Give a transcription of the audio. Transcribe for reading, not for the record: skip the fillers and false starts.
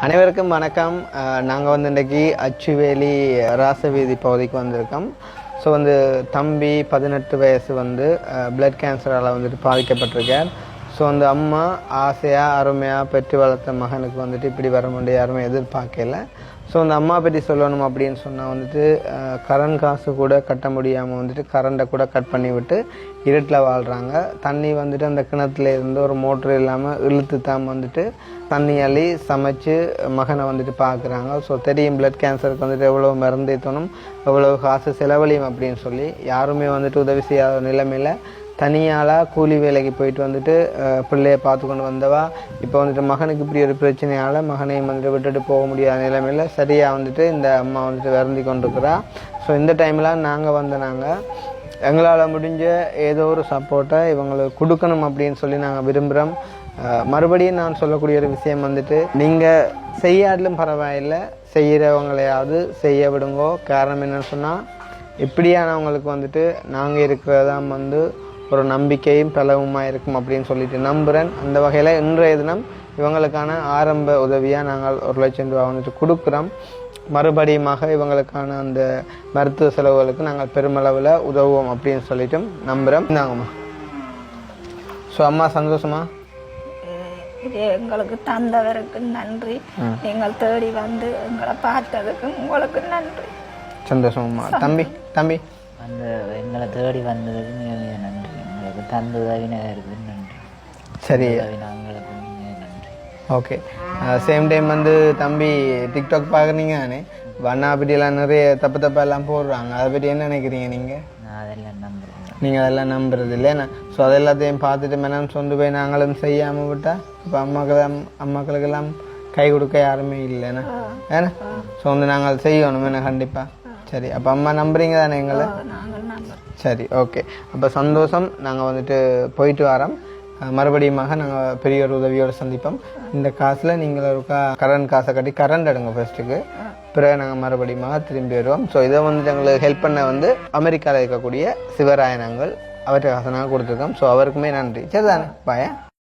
அனைவருக்கும் வணக்கம். நாங்கள் வந்து இன்றைக்கி அச்சுவேலி ராசவீதி பகுதிக்கு வந்திருக்கோம். ஸோ வந்து தம்பி 18 வயசு வந்து பிளட் கேன்சரால் வந்துட்டு பாதிக்கப்பட்டிருக்கார். ஸோ வந்து அம்மா ஆசையாக அருமையாக பெற்று வளர்த்த மகனுக்கு வந்துட்டு இப்படி வர முடியாது, யாருமே எதிர்பார்க்கல. ஸோ அந்த அம்மா பற்றி சொல்லணும் அப்படின்னு சொன்னால் வந்துட்டு கரண்ட் காசு கூட கட்ட முடியாமல் வந்துட்டு கரண்ட்டை கூட கட் பண்ணி விட்டு இருட்டில் வாழ்கிறாங்க. தண்ணி வந்துட்டு அந்த கிணத்துல இருந்து ஒரு மோட்ரு இல்லாமல் இழுத்து தான் வந்துட்டு தண்ணி அள்ளி சமைச்சு மகனை வந்துட்டு பார்க்குறாங்க. ஸோ தெரியும் பிளட் கேன்சருக்கு வந்துட்டு எவ்வளோ மருந்து தோணும், எவ்வளோ காசு செலவழியும் அப்படின்னு சொல்லி யாருமே வந்துட்டு உதவி செய்யாத நிலைமையில் தனியாளாக கூலி வேலைக்கு போயிட்டு வந்துட்டு பிள்ளையை பார்த்து கொண்டு வந்தவா இப்போ வந்துட்டு மகனுக்கு இப்படி ஒரு பிரச்சனையால் மகனையும் வந்துட்டு விட்டுட்டு போக முடியாத நிலைமையில் சரியாக வந்துட்டு இந்த அம்மா வந்துட்டு வருந்தி கொண்டிருக்கிறா. ஸோ இந்த டைமில் நாங்கள் எங்களால் முடிஞ்ச ஏதோ ஒரு சப்போர்ட்டை இவங்களுக்கு கொடுக்கணும் அப்படின்னு சொல்லி நாங்கள் விரும்புகிறோம். மறுபடியும் நான் சொல்லக்கூடிய ஒரு விஷயம் வந்துட்டு நீங்கள் செய்யாடலும் பரவாயில்லை, செய்கிறவங்களையாவது செய்ய விடுங்கோ. காரணம் என்னன்னு சொன்னால் இப்படியானவங்களுக்கு வந்துட்டு நாங்கள் இருக்கிறதான் வந்து ஒரு நம்பிக்கையும் பலவுமாக இருக்கும் அப்படின்னு சொல்லிட்டு நம்புகிறேன். அந்த வகையில் இன்றைய தினம் இவங்களுக்கான ஆரம்ப உதவியாக நாங்கள் 1 லட்சம் ரூபா வந்துட்டு கொடுக்குறோம். மறுபடியுமாக இவங்களுக்கான அந்த மருத்துவ செலவுகளுக்கு நாங்கள் பெருமளவில் உதவுவோம் அப்படின்னு சொல்லிட்டு நம்புகிறோம். இந்தாங்கம்மா. ஸோ அம்மா சந்தோஷமா? எங்களுக்கு தந்தவருக்கு நன்றி, நீங்கள் தேடி வந்து எங்களை பார்த்ததுக்கு உங்களுக்கு நன்றி. சந்தோஷமா. தம்பி தம்பி அந்த எங்களை தேடி வந்ததுக்கு மிக நன்றி, எங்களுக்கு தந்த உதவினருக்கு நன்றி. சரி, நாங்களுக்கு நன்றி. ஓகே. சேம் டைம் வந்து தம்பி டிக்டாக் பார்க்குறீங்க தானே, வண்ணா பற்றியெல்லாம் நிறைய தப்பெல்லாம் போடுறாங்க, அதை பற்றி என்ன நினைக்கிறீங்க நீங்கள்? நான் அதெல்லாம் நம்புறேன். நீங்கள் அதெல்லாம் நம்புறது இல்லைண்ணா. ஸோ அது எல்லாத்தையும் பார்த்துட்டு மேனம் சொந்து போய் நாங்களும் செய்யாமல் விட்டால் இப்போ அம்மாக்களுக்கெல்லாம் கை கொடுக்க யாருமே இல்லைண்ணா ஏன்னா. ஸோ வந்து நாங்கள் செய்யணும் என்ன கண்டிப்பாக. சரி, அப்போ அம்மா நம்புறீங்க தானே எங்களை? சரி, ஓகே. அப்போ சந்தோஷம். நாங்கள் வந்துட்டு போயிட்டு வரோம். மறுபடியுமாக நாங்கள் பெரிய ஒரு உதவியோடு சந்திப்போம். இந்த காசில் நீங்கள் ஒரு கரண்ட் காசை கட்டி கரண்ட் எடுங்க ஃபர்ஸ்ட்டுக்கு, பிறகு நாங்கள் மறுபடியுமாக திரும்பி வருவோம். ஸோ இதை வந்துட்டு எங்களுக்கு ஹெல்ப் பண்ண வந்து அமெரிக்காவில் இருக்கக்கூடிய சிவராயனங்கள் அவற்றை காசை நாங்கள் கொடுத்துருக்கோம். ஸோ அவருக்குமே நன்றி. சரி தானே, பாயா.